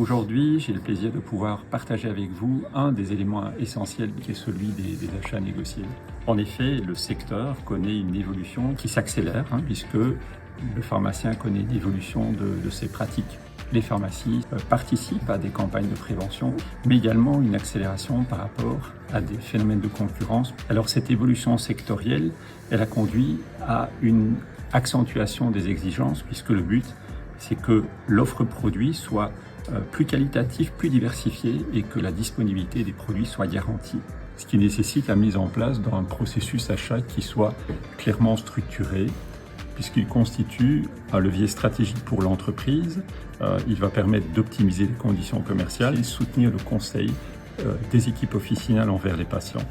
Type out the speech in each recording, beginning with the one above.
Aujourd'hui, j'ai le plaisir de pouvoir partager avec vous un des éléments essentiels qui est celui des achats négociés. En effet, le secteur connaît une évolution qui s'accélère puisque le pharmacien connaît une évolution de ses pratiques. Les pharmacies participent à des campagnes de prévention, mais également une accélération par rapport à des phénomènes de concurrence. Alors cette évolution sectorielle, elle a conduit à une accentuation des exigences puisque le but, c'est que l'offre produit soit plus qualitative, plus diversifiée et que la disponibilité des produits soit garantie. Ce qui nécessite la mise en place d'un processus achat qui soit clairement structuré, puisqu'il constitue un levier stratégique pour l'entreprise. Il va permettre d'optimiser les conditions commerciales et soutenir le conseil des équipes officinales envers les patients.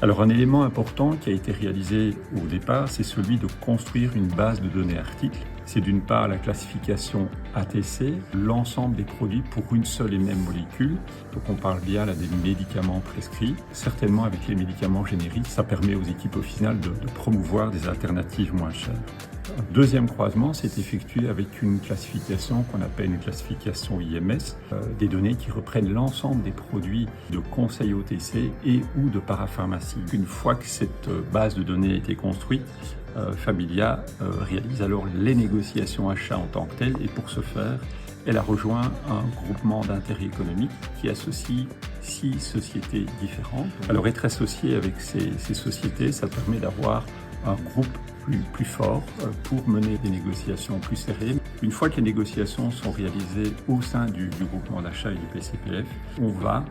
Alors un élément important qui a été réalisé au départ, c'est celui de construire une base de données articles. C'est d'une part la classification ATC, l'ensemble des produits pour une seule et même molécule. Donc on parle bien là des médicaments prescrits. Certainement avec les médicaments génériques, ça permet aux équipes officinales de promouvoir des alternatives moins chères. Un deuxième croisement s'est effectué avec une classification qu'on appelle une classification IMS, des données qui reprennent l'ensemble des produits de conseil OTC et ou de parapharmacie. Une fois que cette base de données a été construite, Familia réalise alors les négociations achats en tant que telles et pour ce faire, elle a rejoint un groupement d'intérêt économique qui associe 6 sociétés différentes. Alors être associé avec ces sociétés, ça permet d'avoir un groupe plus fort pour mener des négociations plus serrées. Une fois que les négociations sont réalisées au sein du groupement d'achat et du PCPF, on va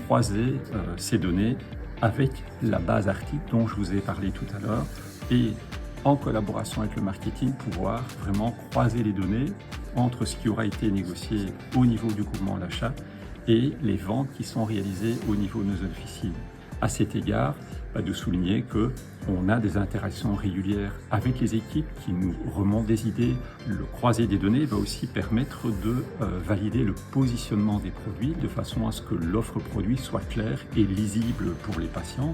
croiser ces données avec la base article dont je vous ai parlé tout à l'heure et en collaboration avec le marketing, pouvoir vraiment croiser les données entre ce qui aura été négocié au niveau du groupement d'achat et les ventes qui sont réalisées au niveau de nos officines. À cet égard, de souligner qu'on a des interactions régulières avec les équipes qui nous remontent des idées. Le croisé des données va aussi permettre de valider le positionnement des produits de façon à ce que l'offre produit soit claire et lisible pour les patients.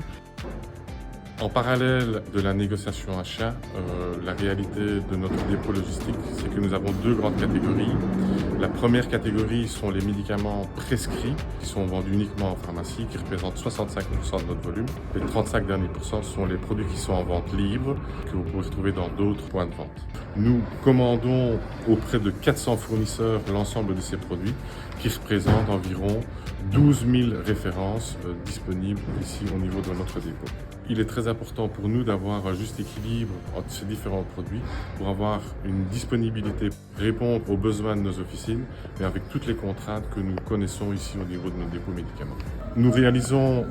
En parallèle de la négociation achat, la réalité de notre dépôt logistique, c'est que nous avons 2 grandes catégories. La première catégorie sont les médicaments prescrits, qui sont vendus uniquement en pharmacie, qui représentent 65% de notre volume. Les 35 derniers pourcents sont les produits qui sont en vente libre, que vous pouvez retrouver dans d'autres points de vente. Nous commandons auprès de 400 fournisseurs l'ensemble de ces produits, qui représentent environ 12 000 références disponibles ici au niveau de notre dépôt. Il est très important pour nous d'avoir un juste équilibre entre ces différents produits pour avoir une disponibilité, répondre aux besoins de nos officines, mais avec toutes les contraintes que nous connaissons ici au niveau de nos dépôts médicaments. Nous réalisons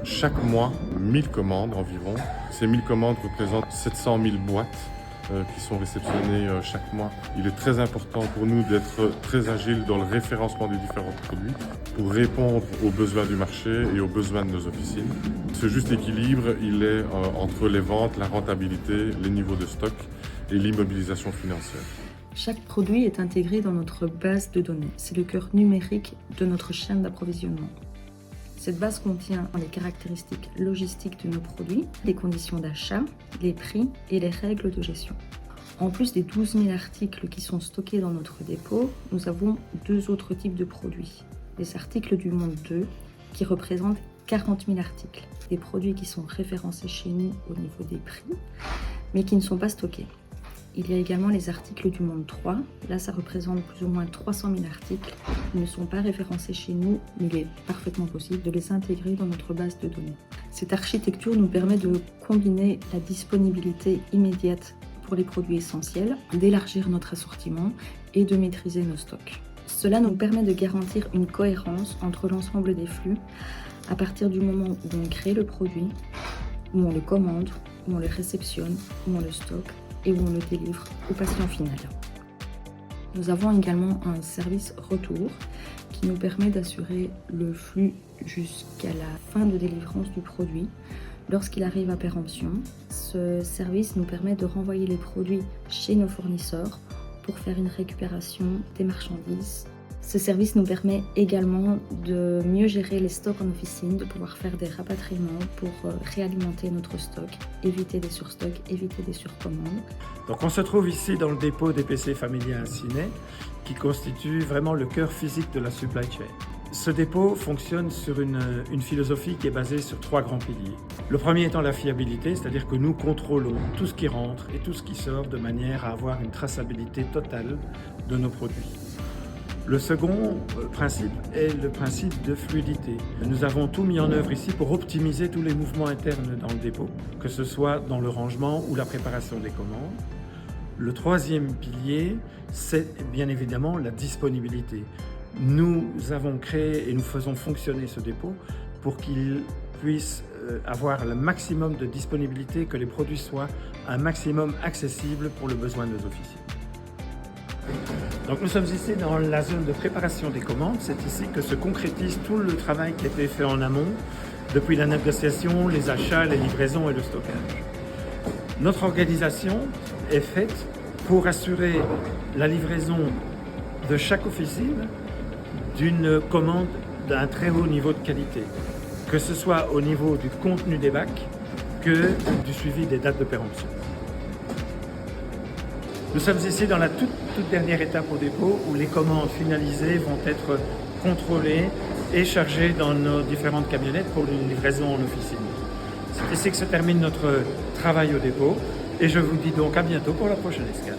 chaque mois 1000 commandes environ. Ces 1000 commandes représentent 700 000 boîtes qui sont réceptionnées chaque mois. Il est très important pour nous d'être très agile dans le référencement des différents produits pour répondre aux besoins du marché et aux besoins de nos officines. Ce juste équilibre, il est entre les ventes, la rentabilité, les niveaux de stock et l'immobilisation financière. Chaque produit est intégré dans notre base de données. C'est le cœur numérique de notre chaîne d'approvisionnement. Cette base contient les caractéristiques logistiques de nos produits, les conditions d'achat, les prix et les règles de gestion. En plus des 12 000 articles qui sont stockés dans notre dépôt, nous avons 2 autres types de produits. Les articles du monde 2 qui représentent 40 000 articles. Des produits qui sont référencés chez nous au niveau des prix, mais qui ne sont pas stockés. Il y a également les articles du monde 3. Là, ça représente plus ou moins 300 000 articles qui ne sont pas référencés chez nous, mais il est parfaitement possible de les intégrer dans notre base de données. Cette architecture nous permet de combiner la disponibilité immédiate pour les produits essentiels, d'élargir notre assortiment et de maîtriser nos stocks. Cela nous permet de garantir une cohérence entre l'ensemble des flux à partir du moment où on crée le produit, où on le commande, où on le réceptionne, où on le stocke et où on le délivre au patient final. Nous avons également un service retour qui nous permet d'assurer le flux jusqu'à la fin de délivrance du produit. Lorsqu'il arrive à péremption, ce service nous permet de renvoyer les produits chez nos fournisseurs pour faire une récupération des marchandises Ce service nous permet également de mieux gérer les stocks en officine, de pouvoir faire des rapatriements pour réalimenter notre stock, éviter des surstocks, éviter des surcommandes. Donc on se trouve ici dans le dépôt DPC Familia à Ciney, qui constitue vraiment le cœur physique de la supply chain. Ce dépôt fonctionne sur une philosophie qui est basée sur 3 grands piliers. Le premier étant la fiabilité, c'est-à-dire que nous contrôlons tout ce qui rentre et tout ce qui sort de manière à avoir une traçabilité totale de nos produits. Le second principe est le principe de fluidité. Nous avons tout mis en œuvre ici pour optimiser tous les mouvements internes dans le dépôt, que ce soit dans le rangement ou la préparation des commandes. Le troisième pilier, c'est bien évidemment la disponibilité. Nous avons créé et nous faisons fonctionner ce dépôt pour qu'il puisse avoir le maximum de disponibilité, que les produits soient un maximum accessibles pour le besoin de nos officiers. Donc nous sommes ici dans la zone de préparation des commandes. C'est ici que se concrétise tout le travail qui a été fait en amont, depuis la négociation, les achats, les livraisons et le stockage. Notre organisation est faite pour assurer la livraison de chaque officine d'une commande d'un très haut niveau de qualité, que ce soit au niveau du contenu des bacs que du suivi des dates de péremption. Nous sommes ici dans la toute dernière étape au dépôt où les commandes finalisées vont être contrôlées et chargées dans nos différentes camionnettes pour une livraison en officine. C'est ici que se termine notre travail au dépôt et je vous dis donc à bientôt pour la prochaine escale.